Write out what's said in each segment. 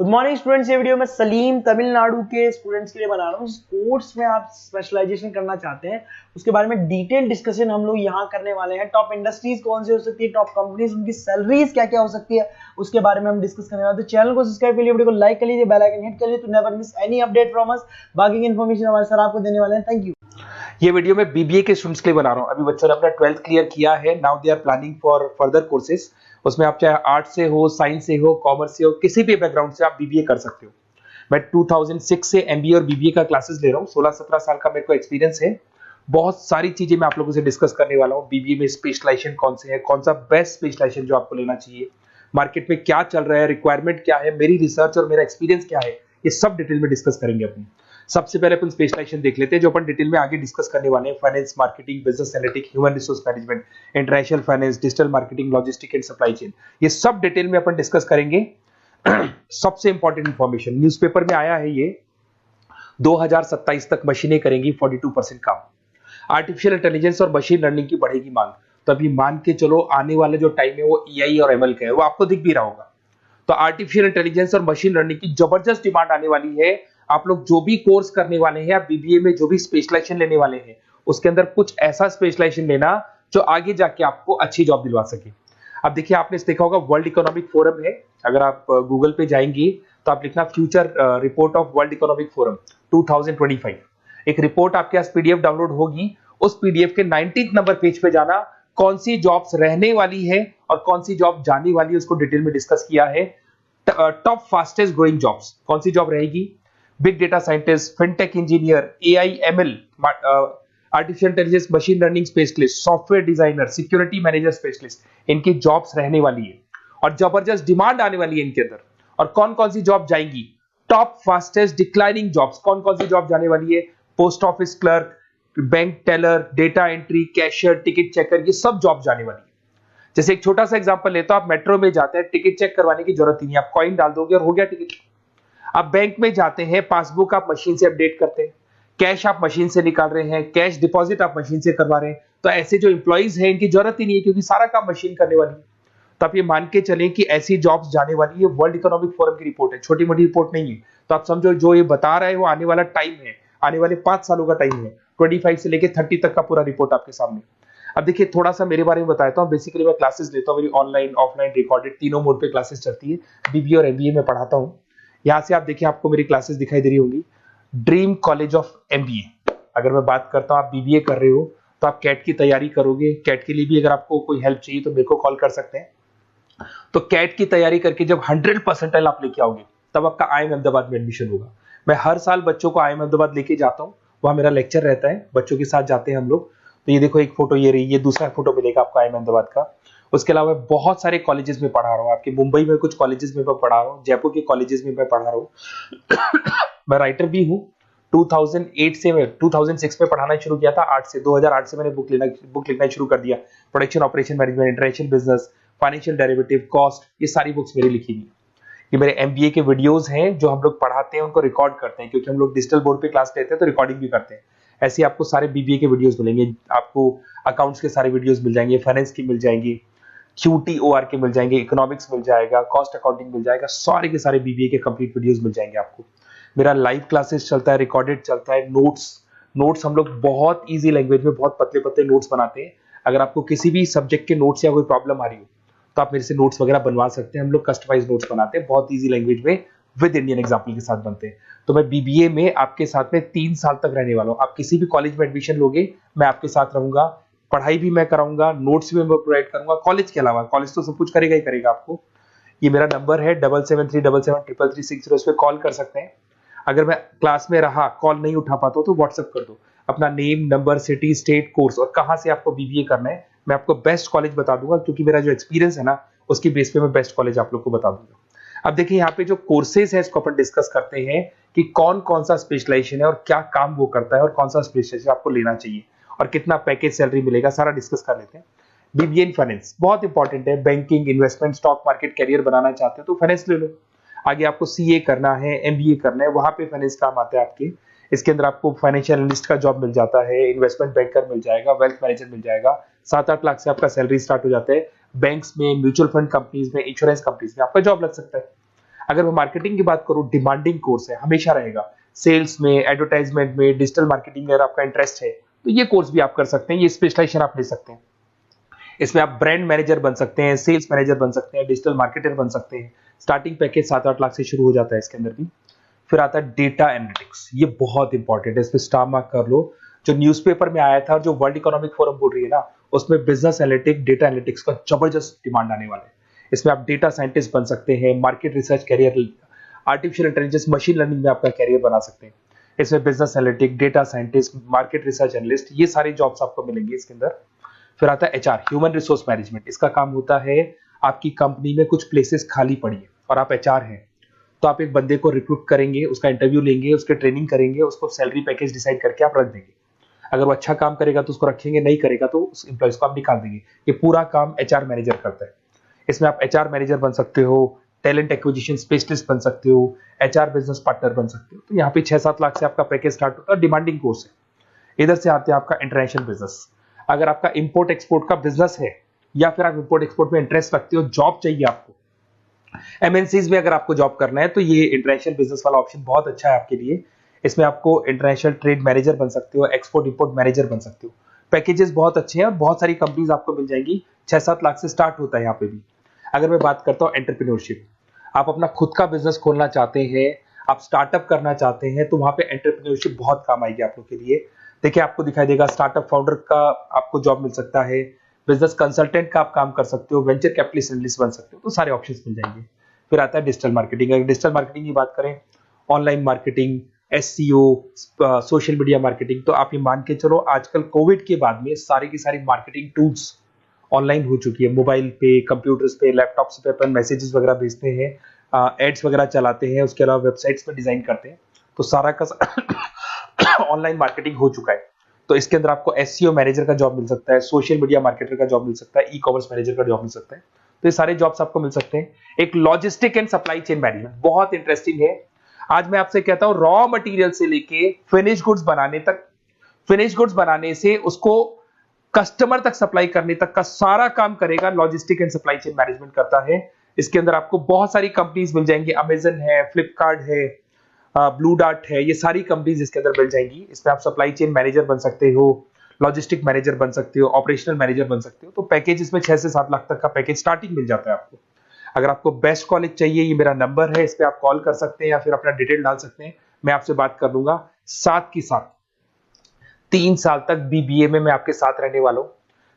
Good morning students. ये video मैं सलीम तमिलनाडु के स्टूडेंट्स के लिए बना रहा हूँ। कोर्स में आप स्पेशलाइजेशन करना चाहते हैं उसके बारे में डिटेल डिस्कशन हम लोग यहाँ करने वाले हैं। टॉप इंडस्ट्रीज कौन सी हो सकती है, टॉप कंपनीज, उनकी सैलरीज क्या क्या हो सकती है, उसके बारे में हम डिस्कस करने वाले हैं। तो चैनल को सब्सक्राइब कर लीजिए, वीडियो को लाइक कर लीजिए, बेल आइकन हिट कर लीजिए to never miss any update from us. बाकी की इन्फॉर्मेशन हमारे सर आपको देने वाले हैं। Thank you. ये वीडियो मैं बीबीए के स्टूडेंट्स के लिए बना रहा हूँ। अभी बच्चों ने अपना 12th क्लियर किया है, now they are planning for further courses. उसमें आप चाहे आर्ट से हो, साइंस से हो, कॉमर्स से हो, किसी भी बैकग्राउंड से आप बीबीए कर सकते हो। मैं 2006 से एमबीए और बीबीए का क्लासेस ले रहा हूँ। 16-17 साल का मेरे को एक्सपीरियंस है। बहुत सारी चीजें मैं आप लोगों से डिस्कस करने वाला हूँ। बीबीए में स्पेशलाइजेशन कौन से है, कौन सा बेस्ट स्पेशलाइजेशन जो आपको लेना चाहिए, मार्केट में क्या चल रहा है, रिक्वायरमेंट क्या है, मेरी रिसर्च और मेरा एक्सपीरियंस क्या है, ये सब डिटेल में डिस्कस करेंगे अपनी। सबसे पहले अपन स्पेशलाइजेशन देख लेते हैं जो अपन डिटेल में आगे डिस्कस करने वाले हैं। Finance, marketing, business analytic, human resource management, international finance, digital marketing, logistic and supply chain, ये सब डिटेल में अपन डिस्कस करेंगे। सबसे इंपॉर्टेंट इंफॉर्मेशन न्यूज़पेपर में आया है, ये 2027 तक मशीनें करेंगी 42% काम। आर्टिफिशियल इंटेलिजेंस और मशीन लर्निंग की बढ़ेगी मांग। तो अभी मान के चलो आने वाला जो टाइम है वो एआई और एमएल का है, वो आपको दिख भी रहा होगा। तो आर्टिफिशियल इंटेलिजेंस और मशीन लर्निंग की जबरदस्त डिमांड आने वाली है। आप लोग जो भी कोर्स करने वाले हैं, आप बीबीए में जो भी स्पेशलाइजेशन लेने वाले हैं, उसके अंदर कुछ ऐसा स्पेशलाइजेशन लेना जो आगे जाके आपको अच्छी जॉब दिलवा सके। अब देखिए, आपने देखा होगा वर्ल्ड इकोनॉमिक फोरम है। अगर आप गूगल पे जाएंगे तो आप लिखना future report of world economic forum 2025। एक रिपोर्ट आपके पास पीडीएफ डाउनलोड होगी। उस पीडीएफ के 19th नंबर पेज पे जाना, कौन सी जॉब्स रहने वाली है और कौन सी जॉब जाने वाली है, उसको डिटेल में डिस्कस किया है। टॉप फास्टेस्ट ग्रोइंग जॉब्स, कौन सी जॉब रहेगी, big data scientist, fintech engineer, AI ML, artificial intelligence, machine learning specialist, software designer, security manager specialist, इनकी जॉब्स रहने वाली है और जबरदस्त डिमांड आने वाली है इनके अंदर। और कौन कौन सी जॉब जाएंगी, टॉप फास्टेस्ट डिक्लाइनिंग जॉब्स, कौन कौन सी जॉब जाने वाली है, post office clerk, bank teller, data entry, cashier, ticket checker, ये सब जॉब जाने वाली है। जैसे एक छोटा सा एग्जांपल लेता हूं, आप मेट्रो में जाते हैं, टिकट चेक करवाने की जरूरत ही नहीं, आप कॉइन डाल दोगे और हो गया टिकट। आप बैंक में जाते हैं, पासबुक आप मशीन से अपडेट करते हैं, कैश आप मशीन से निकाल रहे हैं, कैश डिपॉजिट आप मशीन से करवा रहे हैं। तो ऐसे जो एम्प्लॉइज हैं, इनकी जरूरत ही नहीं है क्योंकि सारा काम मशीन करने वाली है। तो आप ये मान के चलें कि ऐसी जॉब्स जाने वाली है। वर्ल्ड इकोनॉमिक फोरम की रिपोर्ट है, छोटी मोटी रिपोर्ट नहीं है। तो आप समझो जो ये बता रहा है वो आने वाला टाइम है, आने वाले 5 सालों का टाइम है। 25 से लेके 30 तक का पूरा रिपोर्ट आपके सामने। अब देखिए, थोड़ा सा मेरे बारे में बताता हूँ। बेसिकली मैं क्लासेस लेता हूँ, मेरी ऑनलाइन, ऑफलाइन, रिकॉर्डेड, तीनों मोड पे क्लासेस चलती है। बीबीए और एमबीए में पढ़ाता हूँ। यहाँ से आप देखिए, आपको मेरी क्लासेस दिखाई दे रही होंगी। Dream college of MBA. अगर मैं बात करता हूँ, आप बीबीए कर रहे हो तो आप कैट की तैयारी करोगे। कैट के लिए भी अगर आपको कोई हेल्प चाहिए तो मेरे को कॉल कर सकते हैं। तो कैट की तैयारी करके जब 100% आप लेके आओगे तब आपका आईएम अहमदाबाद में एडमिशन होगा। मैं हर साल बच्चों को आईएम अहमदाबाद लेके जाता हूँ, वहां मेरा लेक्चर रहता है, बच्चों के साथ जाते हैं हम लोग। तो ये देखो, एक फोटो ये रही, ये दूसरा फोटो मिलेगा आपको आईएम अहमदाबाद का। उसके अलावा बहुत सारे कॉलेजेस में पढ़ा रहा हूँ। आपके मुंबई में कुछ कॉलेजेस में मैं पढ़ा रहा हूँ, जयपुर के कॉलेजेस में मैं पढ़ा रहा हूँ। मैं राइटर भी हूँ। 2008 से मैं 2006 में पढ़ाना शुरू किया था। 2008 से मैंने बुक लिखना शुरू कर दिया। Production operation management, international business, financial derivative, cost, ये सारी बुक्स मेरी लिखी हुई। ये मेरे एमबीए के वीडियोस हैं जो हम लोग पढ़ाते हैं, उनको रिकॉर्ड करते हैं क्योंकि हम लोग डिजिटल बोर्ड पे क्लास लेते हैं तो रिकॉर्डिंग भी करते हैं। ऐसे आपको सारे बीबीए के वीडियोस मिलेंगे। आपको अकाउंट्स के सारे वीडियोस मिल जाएंगे, फाइनेंस की मिल जाएंगी, क्यूटीओआर के मिल जाएंगे, इकोनॉमिक्स मिल जाएगा, कॉस्ट अकाउंटिंग मिल जाएगा, सारे के सारे बीबीए के कंप्लीट वीडियोस मिल जाएंगे आपको। मेरा लाइव क्लासेस चलता है, रिकॉर्डेड चलता है, नोट्स हम लोग बहुत इजी लैंग्वेज में बहुत पतले पतले नोट्स बनाते हैं। अगर आपको किसी भी सब्जेक्ट के नोट्स या कोई प्रॉब्लम आ रही हो तो आप मेरे से नोट्स वगैरह बनवा सकते हैं। हम लोग कस्टमाइज नोट्स बनाते हैं, बहुत इजी लैंग्वेज में, विद इंडियन एग्जाम्पल के साथ बनते हैं। तो मैं बीबीए में आपके साथ में 3 साल तक रहने वाला हूँ। आप किसी भी कॉलेज में एडमिशन लोगे, मैं आपके साथ रहूंगा, पढ़ाई भी मैं कराऊंगा, नोट्स भी मैं प्रोवाइड करूंगा। कॉलेज के अलावा, कॉलेज तो सब कुछ करेगा ही करेगा आपको। ये मेरा नंबर है 7737733360, इस पे कॉल कर सकते हैं। अगर मैं क्लास में रहा, कॉल नहीं उठा पाता हो तो व्हाट्सएप कर दो अपना name, number, city, state, course और कहां से आपको बीबीए करना है। मैं आपको बेस्ट कॉलेज बता दूंगा क्योंकि मेरा जो एक्सपीरियंस है ना, उसकी बेस पे मैं बेस्ट कॉलेज आप लोग को बता दूंगा। अब देखिए, यहाँ पे जो कोर्सेज है इसको अपन डिस्कस करते हैं कि कौन कौन सा स्पेशलाइजेशन है और क्या काम वो करता है और कौन सा स्पेशलाइजेशन आपको लेना चाहिए और कितना पैकेज सैलरी मिलेगा, सारा डिस्कस कर लेते हैं। बीबीए इन फाइनेंस बहुत इंपॉर्टेंट है। Banking, investment, stock market career बनाना चाहते हो तो फाइनेंस ले लो। आगे आपको सीए करना है, एमबीए करना है, वहां पे फाइनेंस काम आता है आपके। इसके अंदर आपको फाइनेंशियल एनालिस्ट का जॉब मिल जाता है, इन्वेस्टमेंट बैंकर मिल जाएगा, वेल्थ मैनेजर मिल जाएगा। 7-8 लाख से आपका सैलरी स्टार्ट हो जाता है। बैंक्स में, म्यूचुअल फंड कंपनीज में, इंश्योरेंस कंपनीज में आपका जॉब लग सकता है। अगर मैं मार्केटिंग की बात करूं, डिमांडिंग कोर्स है, हमेशा रहेगा। सेल्स में, एडवर्टाइजमेंट में, डिजिटल मार्केटिंग में अगर आपका इंटरेस्ट है तो ये कोर्स भी आप कर सकते हैं, ये स्पेशलाइजेशन आप ले सकते हैं। इसमें आप ब्रांड मैनेजर बन सकते हैं, सेल्स मैनेजर बन सकते हैं, डिजिटल मार्केटर बन सकते हैं। स्टार्टिंग पैकेज 7-8 लाख से शुरू हो जाता है इसके अंदर भी। फिर आता है डेटा एनालिटिक्स, ये बहुत इंपॉर्टेंट है, इस पर स्टार मार्क कर लो। जो न्यूज़पेपर में आया था और जो वर्ल्ड इकोनॉमिक फोरम बोल रही है ना, उसमें बिजनेस एनालिटिक्स, डेटा एनालिटिक्स का जबरदस्त डिमांड आने वाला है। इसमें आप डेटा साइंटिस्ट बन सकते हैं, market research career, artificial intelligence, machine learning में आपका कैरियर बना सकते हैं। इसमें business analytic, data scientist, market research analyst, ये सारी जॉब्स आपको मिलेंगी इसके अंदर। फिर आता है एचआर, ह्यूमन रिसोर्स मैनेजमेंट। इसका काम होता है, आपकी कंपनी में कुछ प्लेसेस खाली पड़ी है और आप एचआर हैं, तो आप एक बंदे को रिक्रूट करेंगे, उसका इंटरव्यू लेंगे, उसके ट्रेनिंग करेंगे, उसको सैलरी पैकेज डिसाइड करके आप रख देंगे। अगर वो अच्छा काम करेगा तो उसको रखेंगे, नहीं करेगा तो उस एम्प्लॉइज को आप निकाल देंगे। ये पूरा काम एचआर मैनेजर करता है। इसमें आप एचआर मैनेजर बन सकते हो, टैलेंट एक्विजिशन स्पेशलिस्ट बन सकते हो, एचआर बिजनेस पार्टनर बन सकते हो। तो यहाँ पे 6-7 लाख से आपका पैकेज स्टार्ट होता है, डिमांडिंग कोर्स है। इधर से आते हैं आपका इंटरनेशनल बिजनेस। अगर आपका इंपोर्ट एक्सपोर्ट का बिजनेस है या फिर आप इंपोर्ट एक्सपोर्ट में इंटरेस्ट रखते हो, जॉब चाहिए आपको, एमएनसीज में अगर आपको जॉब करना है, तो ये इंटरनेशनल बिजनेस वाला ऑप्शन बहुत अच्छा है आपके लिए। इसमें आपको इंटरनेशनल ट्रेड मैनेजर बन सकते हो, एक्सपोर्ट इंपोर्ट मैनेजर बन सकते हो। पैकेजेस बहुत अच्छे हैं और बहुत सारी कंपनीज आपको मिल जाएंगी। 6-7 लाख से स्टार्ट होता है यहाँ पे भी। अगर मैं बात करता हूँ एंटरप्रेन्योरशिप, आप अपना खुद का बिजनेस खोलना चाहते हैं, आप स्टार्टअप करना चाहते हैं, तो वहां पे एंटरप्रेन्योरशिप बहुत काम आएगी आप लोग के लिए। देखिए, आपको दिखाई देगा स्टार्टअप फाउंडर का आपको जॉब मिल सकता है, बिजनेस कंसल्टेंट का आप काम कर सकते हो, वेंचर कैपिटलिस्ट एनालिस्ट बन सकते हो, तो सारे ऑप्शंस मिल जाएंगे। फिर आता है डिजिटल मार्केटिंग। अगर डिजिटल मार्केटिंग की बात करें, online marketing, SEO, social media marketing, तो आप ये मान के चलो आजकल कोविड के बाद में सारी की सारी मार्केटिंग टूल्स ऑनलाइन हो चुकी है। मोबाइल पे, कंप्यूटर्स पे, लैपटॉप्स पे अपन मैसेजेस वगैरह भेजते हैं, एड्स वगैरह चलाते हैं, उसके अलावा वेबसाइट्स पे डिजाइन करते हैं, तो सारा का ऑनलाइन मार्केटिंग हो चुका है। तो इसके अंदर आपको एसईओ मैनेजर का जॉब मिल सकता है, सोशल मीडिया मार्केटर का जॉब मिल सकता है, ई कॉमर्स मैनेजर का जॉब मिल सकता है। तो ये सारे जॉब्स आपको मिल सकते हैं। एक logistic and supply chain management बहुत इंटरेस्टिंग है। आज मैं आपसे कहता हूं, रॉ मटेरियल से लेके फिनिश गुड्स बनाने तक, फिनिश गुड्स बनाने से उसको कस्टमर तक सप्लाई करने तक का सारा काम करेगा logistic and supply chain management करता है। इसके अंदर आपको बहुत सारी कंपनीज मिल जाएंगी, अमेजन है, फ्लिपकार्ट है, ब्लू डार्ट है, ये सारी कंपनीज इसके अंदर मिल जाएंगी। इसमें आप सप्लाई चेन मैनेजर बन सकते हो, लॉजिस्टिक मैनेजर बन सकते हो, ऑपरेशनल मैनेजर बन सकते हो। तो पैकेज इसमें 6 से 7 लाख तक का पैकेज स्टार्टिंग मिल जाता है आपको। अगर आपको बेस्ट कॉलेज चाहिए, ये मेरा नंबर है, इस पे आप कॉल कर सकते हैं या फिर अपना डिटेल डाल सकते हैं, मैं आपसे बात कर लूंगा। साथ की साथ 3 साल तक बीबीए में मैं आपके साथ रहने वाला हूं।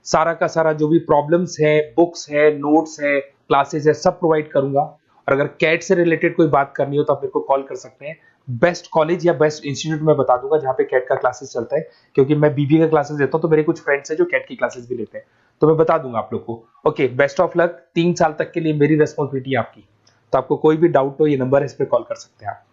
सारा का सारा जो भी प्रॉब्लम्स है, बुक्स है, नोट्स है, क्लासेस है, सब प्रोवाइड करूंगा। और अगर कैट से रिलेटेड कोई बात करनी हो तो आप मेरे को कॉल कर सकते हैं। बेस्ट कॉलेज या बेस्ट इंस्टीट्यूट में बता दूंगा जहां पे कैट का क्लासेस चलता है, क्योंकि मैं बीबीए का क्लासेस देता हूं, तो मेरे कुछ फ्रेंड्स हैं जो कैट की क्लासेस भी लेते हैं, तो मैं बता दूंगा आप लोग को। Okay, best of luck. 3 साल तक के लिए मेरी रेस्पॉन्सिबिलिटी आपकी। तो आपको कोई भी डाउट हो, ये नंबर है, इस पर कॉल कर सकते हैं आप।